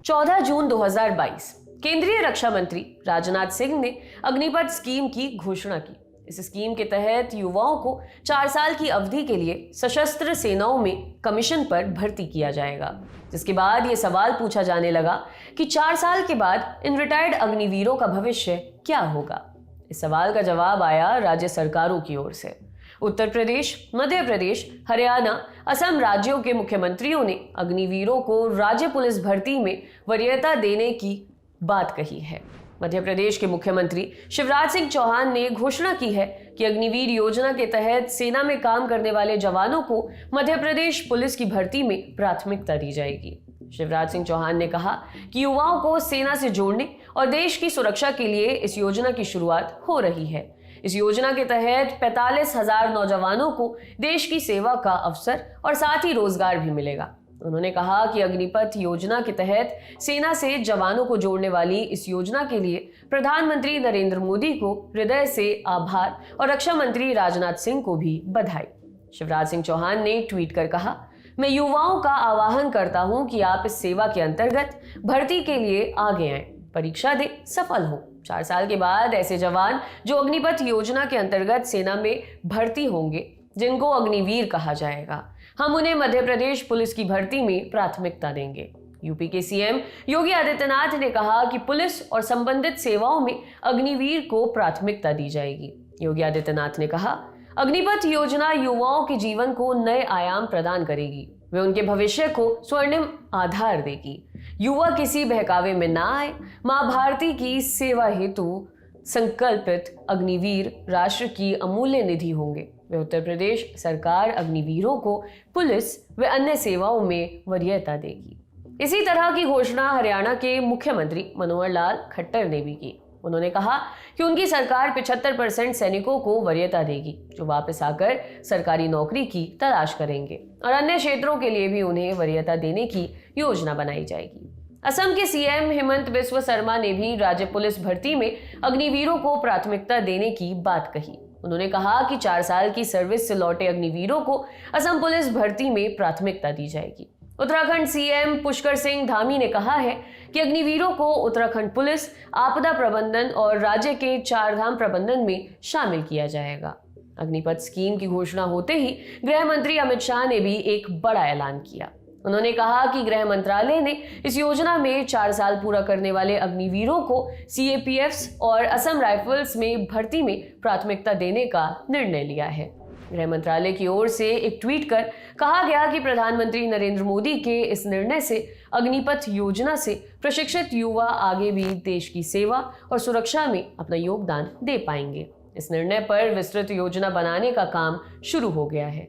14 जून 2022 केंद्रीय रक्षा मंत्री राजनाथ सिंह ने अग्निपथ स्कीम की घोषणा की। इस स्कीम के तहत युवाओं को 4 साल की अवधि के लिए सशस्त्र सेनाओं में कमीशन पर भर्ती किया जाएगा, जिसके बाद ये सवाल पूछा जाने लगा कि 4 साल के बाद इन रिटायर्ड अग्निवीरों का भविष्य क्या होगा। इस सवाल का जवाब आया राज्य सरकारों की ओर से। उत्तर प्रदेश, मध्य प्रदेश, हरियाणा, असम राज्यों के मुख्यमंत्रियों ने अग्निवीरों को राज्य पुलिस भर्ती में वरीयता देने की बात कही है। मध्य प्रदेश के मुख्यमंत्री शिवराज सिंह चौहान ने घोषणा की है कि अग्निवीर योजना के तहत सेना में काम करने वाले जवानों को मध्य प्रदेश पुलिस की भर्ती में प्राथमिकता दी जाएगी। शिवराज सिंह चौहान ने कहा कि युवाओं को सेना से जोड़ने और देश की सुरक्षा के लिए इस योजना की शुरुआत हो रही है। इस योजना के तहत 45,000 नौजवानों को देश की सेवा का अवसर और साथ ही रोजगार भी मिलेगा। उन्होंने कहा कि अग्निपथ योजना के तहत सेना से जवानों को जोड़ने वाली इस योजना के लिए प्रधानमंत्री नरेंद्र मोदी को हृदय से आभार और रक्षा मंत्री राजनाथ सिंह को भी बधाई। शिवराज सिंह चौहान ने ट्वीट कर कहा, मैं युवाओं का आह्वान करता हूं कि आप इस सेवा के अंतर्गत भर्ती के लिए आगे आएं, परीक्षा दें, सफल हो। 4 साल के बाद ऐसे जवान जो अग्निपथ योजना के अंतर्गत सेना में भर्ती होंगे, जिनको अग्निवीर कहा जाएगा, हम उन्हें मध्य प्रदेश पुलिस की भर्ती में प्राथमिकता देंगे। यूपी के सीएम योगी आदित्यनाथ ने कहा कि पुलिस और संबंधित सेवाओं में अग्निवीर को प्राथमिकता दी जाएगी। योगी आदित्यनाथ ने कहा, अग्निपथ योजना युवाओं के जीवन को नए आयाम प्रदान करेगी, वे उनके भविष्य को स्वर्णिम आधार देगी। युवा किसी बहकावे में ना आए। मां भारती की सेवा हेतु संकल्पित अग्निवीर राष्ट्र की अमूल्य निधि होंगे। वे उत्तर प्रदेश सरकार अग्निवीरों को पुलिस व अन्य सेवाओं में वरीयता देगी। इसी तरह की घोषणा हरियाणा के मुख्यमंत्री मनोहर लाल खट्टर ने भी की। उन्होंने कहा कि उनकी सरकार 75% सैनिकों को वरीयता देगी, जो वापस आकर सरकारी नौकरी की तलाश करेंगे, और अन्य क्षेत्रों के लिए भी उन्हें वरीयता देने की योजना बनाई जाएगी। असम के सीएम हेमंत बिस्वा शर्मा ने भी राज्य पुलिस भर्ती में अग्निवीरों को प्राथमिकता देने की बात कही। उन्होंने कहा कि 4 साल की सर्विस से लौटे अग्निवीरों को असम पुलिस भर्ती में प्राथमिकता दी जाएगी। उत्तराखंड सीएम पुष्कर सिंह धामी ने कहा है कि अग्निवीरों को उत्तराखंड पुलिस, आपदा प्रबंधन और राज्य के 4 धाम प्रबंधन में शामिल किया जाएगा। अग्निपथ स्कीम की घोषणा होते ही गृह मंत्री अमित शाह ने भी एक बड़ा ऐलान किया। उन्होंने कहा कि गृह मंत्रालय ने इस योजना में 4 साल पूरा करने वाले अग्निवीरों को सीएपीएफ्स और असम राइफल्स में भर्ती में प्राथमिकता देने का निर्णय लिया है। गृह मंत्रालय की ओर से एक ट्वीट कर कहा गया कि प्रधानमंत्री नरेंद्र मोदी के इस निर्णय से अग्निपथ योजना से प्रशिक्षित युवा आगे भी देश की सेवा और सुरक्षा में अपना योगदान दे पाएंगे। इस निर्णय पर विस्तृत योजना बनाने का काम शुरू हो गया है।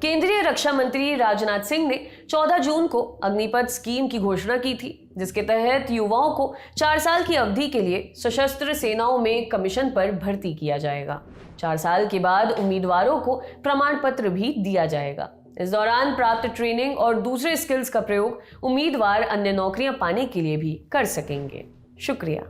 केंद्रीय रक्षा मंत्री राजनाथ सिंह ने 14 जून को अग्निपथ स्कीम की घोषणा की थी, जिसके तहत युवाओं को 4 साल की अवधि के लिए सशस्त्र सेनाओं में कमीशन पर भर्ती किया जाएगा। 4 साल के बाद उम्मीदवारों को प्रमाण पत्र भी दिया जाएगा। इस दौरान प्राप्त ट्रेनिंग और दूसरे स्किल्स का प्रयोग उम्मीदवार अन्य नौकरियां पाने के लिए भी कर सकेंगे। शुक्रिया।